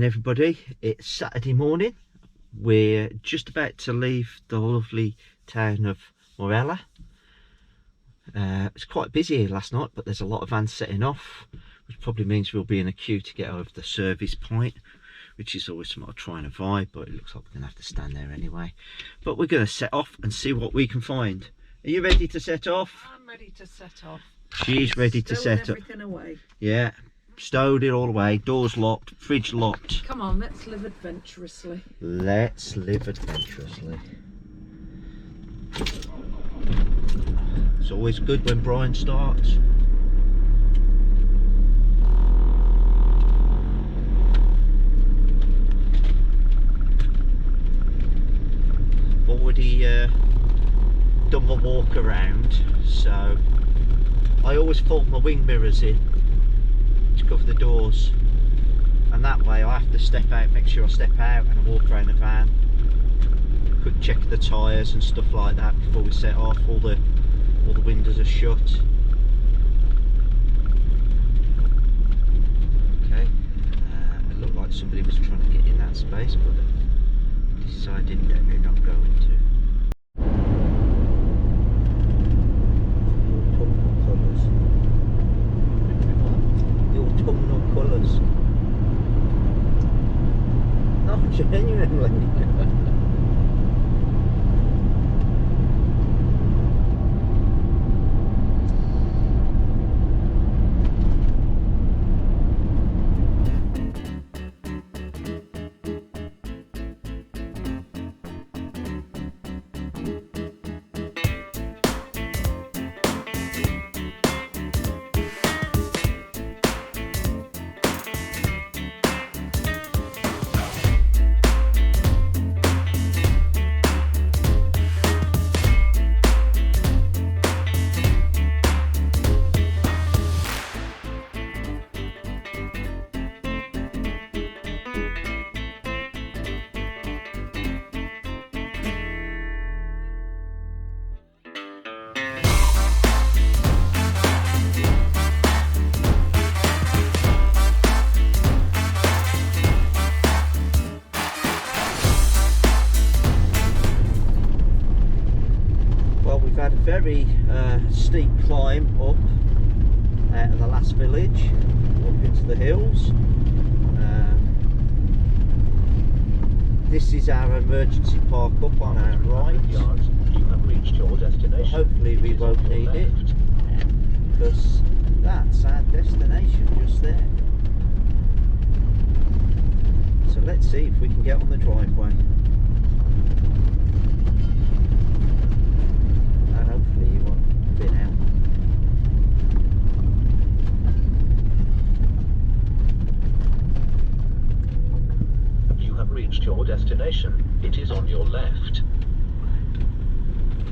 Morning everybody, it's Saturday morning. We're just about to leave the lovely town of Morella. It's quite busy here last night, but there's a lot of vans setting off, which probably means we'll be in a queue to get over the service point, which is always something I try and avoid, but it looks like we're going to have to stand there anyway. But we're going to set off and see what we can find. Are you ready to set off? I'm ready to set off. She's ready to set off. Everything away. Yeah. Stowed it all away, doors locked, fridge locked. Come on, let's live adventurously. Let's live adventurously. It's always good when Brian starts. Already done my walk around, so I always fold my wing mirrors in to cover the doors, and that way I have to step out, make sure I step out and I walk around the van. Could check the tyres and stuff like that before we set off. All the windows are shut. Okay, it looked like somebody was trying to get in that space, but decided that they're not going to. Autumnal colours. No, genuinely. Very steep climb up out of the last village, up into the hills. This is our emergency park up on our right. You have reached your destination. Hopefully we won't need it, because that's our destination just there. So let's see if we can get on the driveway. Your destination. It is on your left.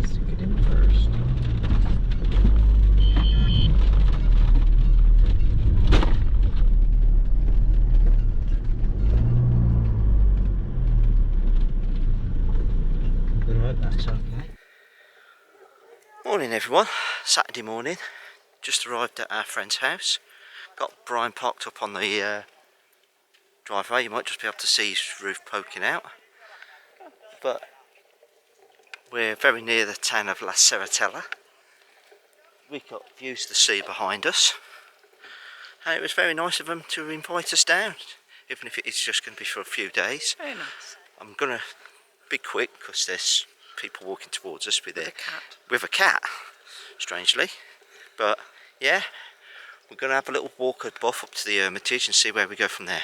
Stick it in first. I hope that's okay. Morning everyone, Saturday morning. Just arrived at our friend's house. Got Brian parked up on the driveway. You might just be able to see his roof poking out, but we're very near the town of La Seratella. We've got views of the sea behind us, and it was very nice of them to invite us down, even if it is just going to be for a few days. Very nice. I'm going to be quick because there's people walking towards us with a cat. With a cat, strangely. But yeah, we're going to have a little walk at Buff up to the Hermitage and see where we go from there.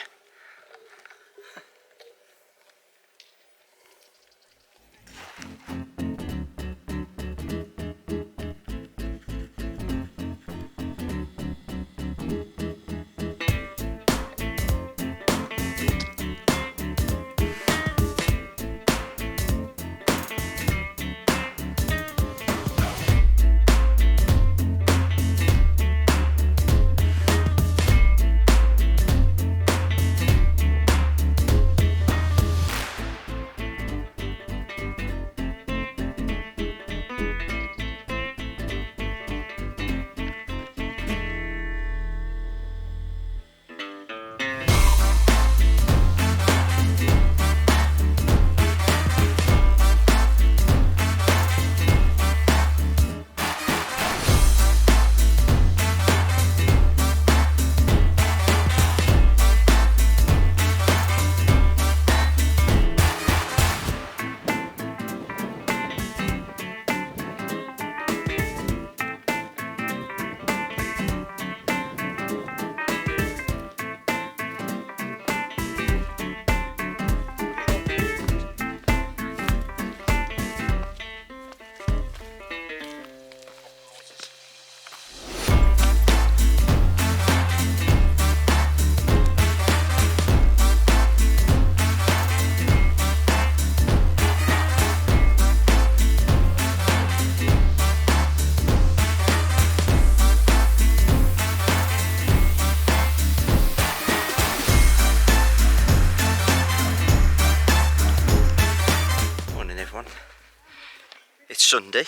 Sunday,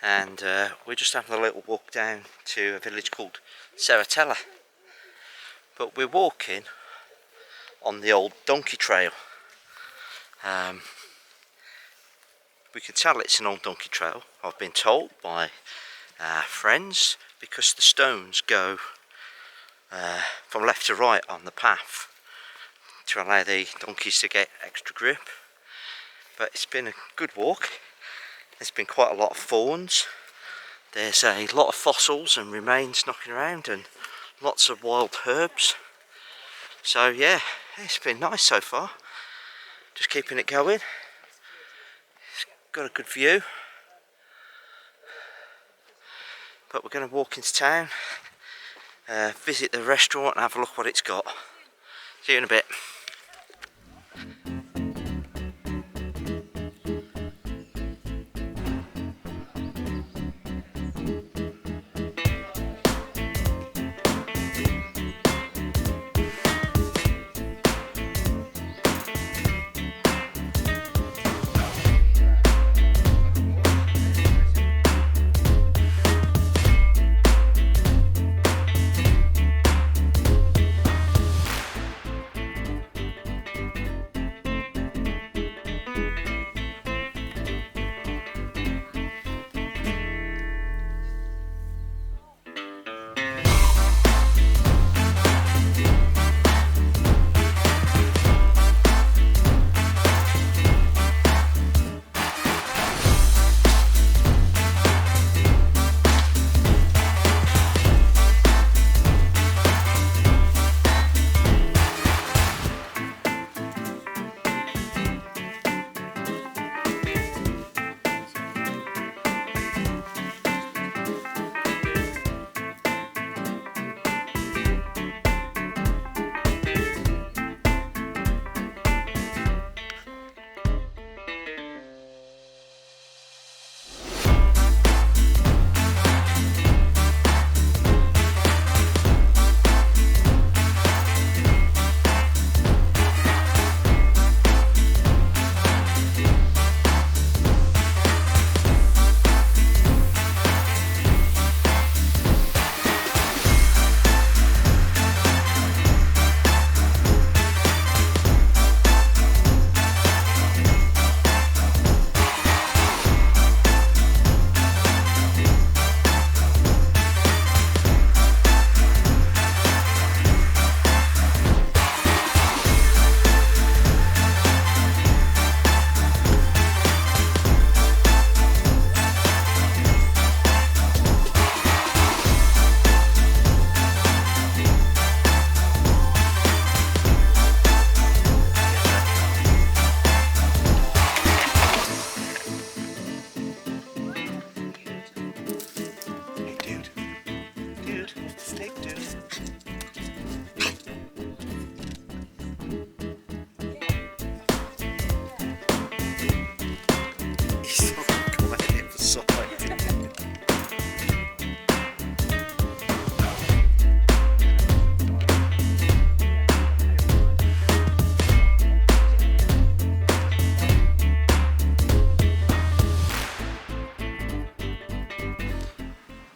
and we're just having a little walk down to a village called Ceratella, but we're walking on the old donkey trail. We can tell it's an old donkey trail, I've been told by friends, because the stones go from left to right on the path to allow the donkeys to get extra grip. But it's been a good walk. There's been quite a lot of thorns. There's a lot of fossils and remains knocking around, and lots of wild herbs. So yeah, it's been nice so far. Just keeping it going. It's got a good view. But we're going to walk into town, visit the restaurant and have a look what it's got. See you in a bit.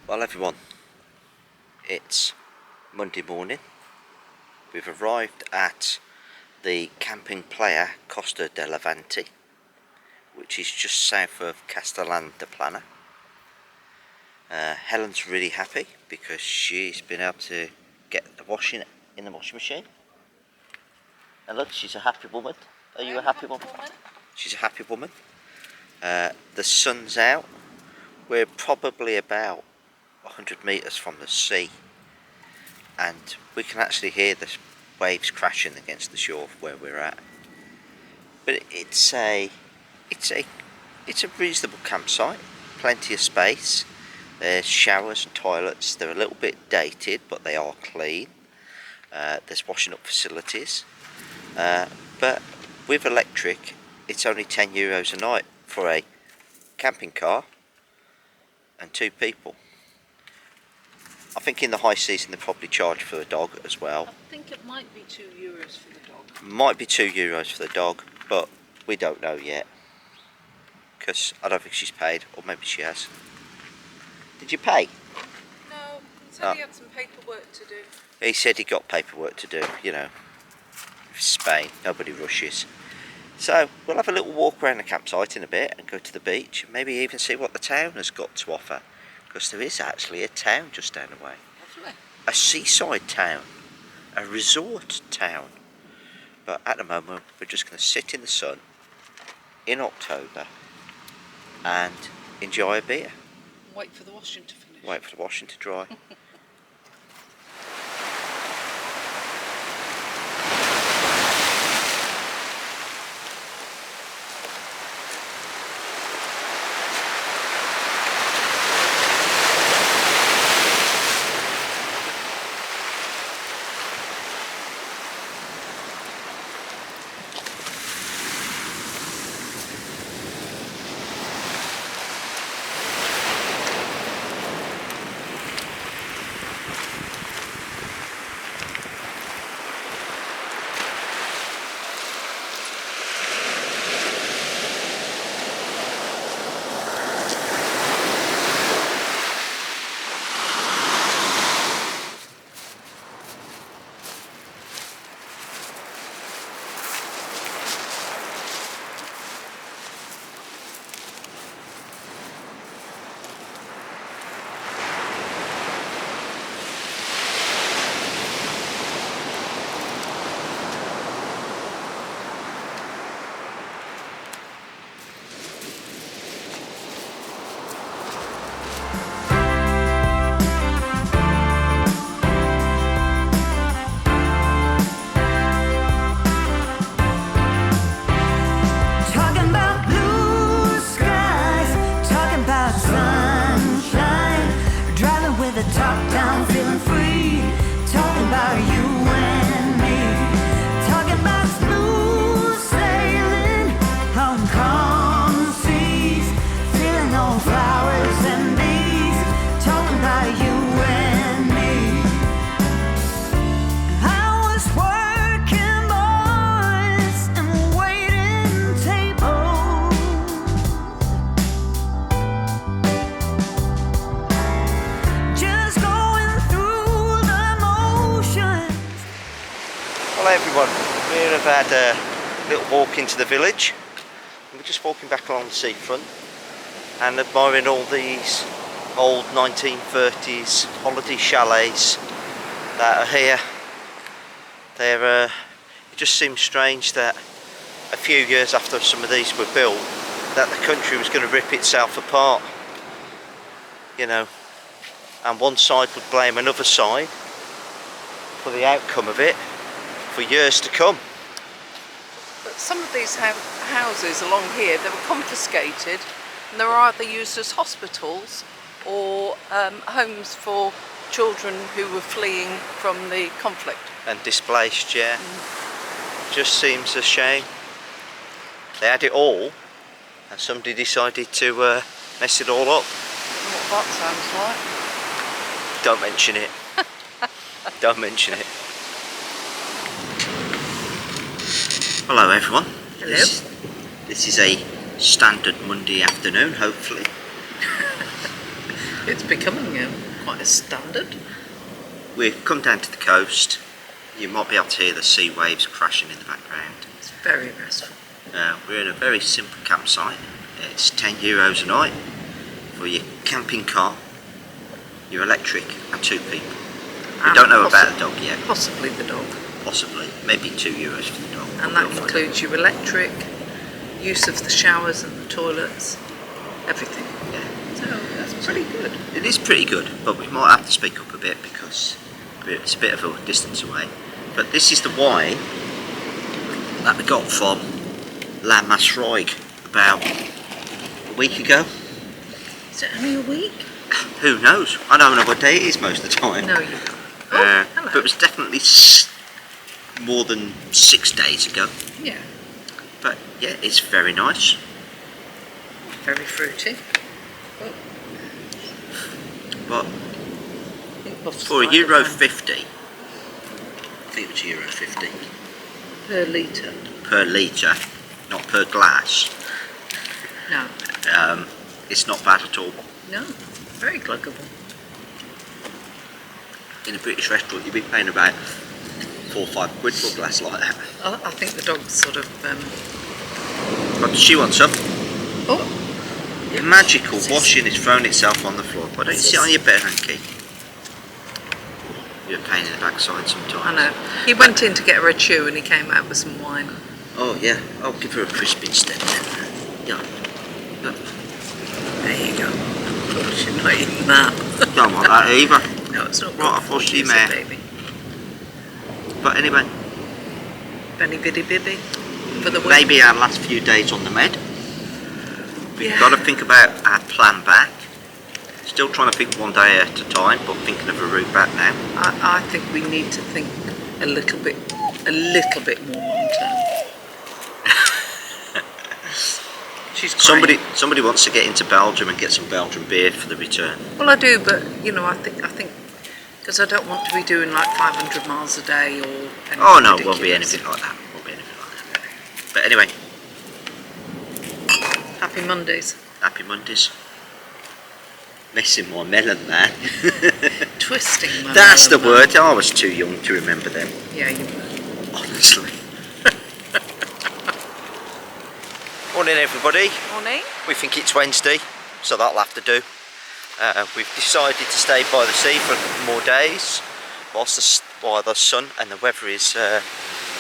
Well everyone, it's Monday morning. We've arrived at the camping playa Costa del Levante, which is just south of Castellan de Plana. Helen's really happy because she's been able to get the washing in the washing machine. And look, she's a happy woman. Are you a happy woman? She's a happy woman. The sun's out. We're probably about 100 metres from the sea, and we can actually hear the waves crashing against the shore where we're at. But it's a reasonable campsite, plenty of space. There's showers and toilets. They're a little bit dated, but they are clean. There's washing up facilities, but with electric it's only €10 a night for a camping car and 2 people. I think in the high season they probably charge for the dog as well. I think it might be €2 for the dog. Might be €2 for the dog, but we don't know yet. because I don't think she's paid, or maybe she has. Did you pay? No, he said he had some paperwork to do. He said he got paperwork to do, you know. Spain, nobody rushes. So we'll have a little walk around the campsite in a bit and go to the beach, and maybe even see what the town has got to offer, because there is actually a town just down the way. Lovely. A seaside town, a resort town. But at the moment we're just going to sit in the sun in October and enjoy a beer. Wait for the washing to finish. Wait for the washing to dry. Hello everyone, we have had a little walk into the village. We're just walking back along the seafront and admiring all these old 1930s holiday chalets that are here. It just seems strange that a few years after some of these were built, that the country was going to rip itself apart, you know, and one side would blame another side for the outcome of it for years to come. But some of these houses along here, they were confiscated and they were either used as hospitals or homes for children who were fleeing from the conflict. And displaced, yeah. Just seems a shame. They had it all and somebody decided to mess it all up. What that sounds like. Don't mention it. Don't mention it. Hello everyone. Hello. This is a standard Monday afternoon, hopefully. It's becoming quite a standard. We've come down to the coast. You might be able to hear the sea waves crashing in the background. It's very restful. We're in a very simple campsite. It's €10 a night for your camping car, your electric and 2 people. We don't know about the dog yet. Possibly the dog. Possibly, maybe €2 for the dog. And that includes your electric, use of the showers and the toilets, everything. Yeah. So that's pretty good. It is pretty good, but we might have to speak up a bit because it's a bit of a distance away. But this is the wine that we got from La Masroig about a week ago. Is it only a week? Who knows? I don't know what day it is most of the time. No, you don't. But it was definitely more than 6 days ago. Yeah. But yeah, it's very nice. Very fruity. But for €1.50. I think it was €1.50 per litre. per litre, not per glass. No. It's not bad at all. No, very clickable. In a British restaurant, you'd be paying about 4 or 5 quid for a glass like that. I think the dog's sort of... But she wants some. Oh! Magical washing is thrown itself on the floor. Why don't you sit on your bed, Hanky? You're a pain in the backside sometimes. I know. He went in to get her a chew and he came out with some wine. Oh yeah, I'll give her a crisp instead then. Yeah. Look. There you go. She's not eating that. Don't want that either. No, it's not Right, I good thought for she you, may. baby. But anyway, Veni Vidi Bibi for the win. maybe our last few days on the med. We've Yeah. got to think about our plan back. Still trying to think one day at a time, but thinking of a route back now. I think we need to think a little bit more long term. She's crying. Somebody wants to get into Belgium and get some Belgian beer for the return. Well, I do, but you know, I think because I don't want to be doing like 500 miles a day or anything Oh no, ridiculous. won't be anything like that. But anyway, Happy Mondays. happy Mondays. Messing my melon there. Twisting my That's the melon. word. I was too young to remember them. Yeah, you were. Honestly. Morning everybody. Morning. We think it's Wednesday, so that'll have to do. We've decided to stay by the sea for a couple more days while the sun and the weather is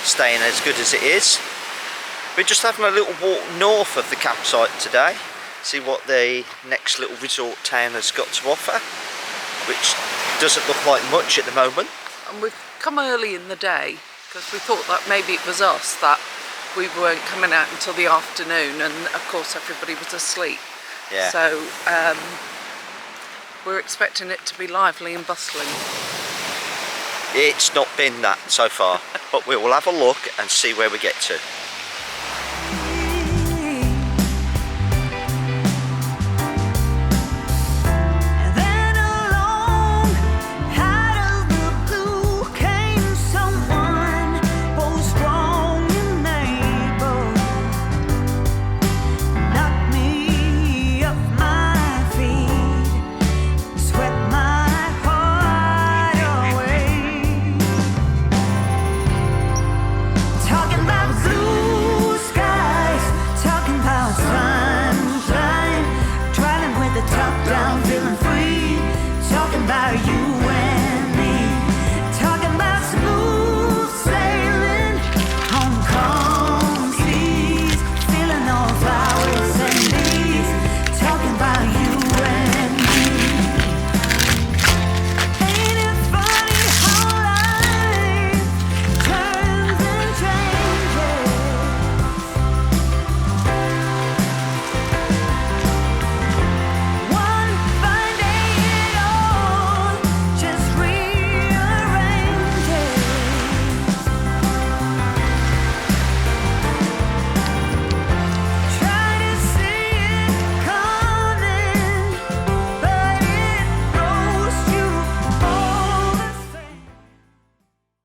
staying as good as it is. We're just having a little walk north of the campsite today, see what the next little resort town has got to offer, which doesn't look like much at the moment. And we've come early in the day because we thought that maybe it was us that we weren't coming out until the afternoon, and of course everybody was asleep. Yeah. So we're expecting it to be lively and bustling. It's not been that so far, but we will have a look and see where we get to.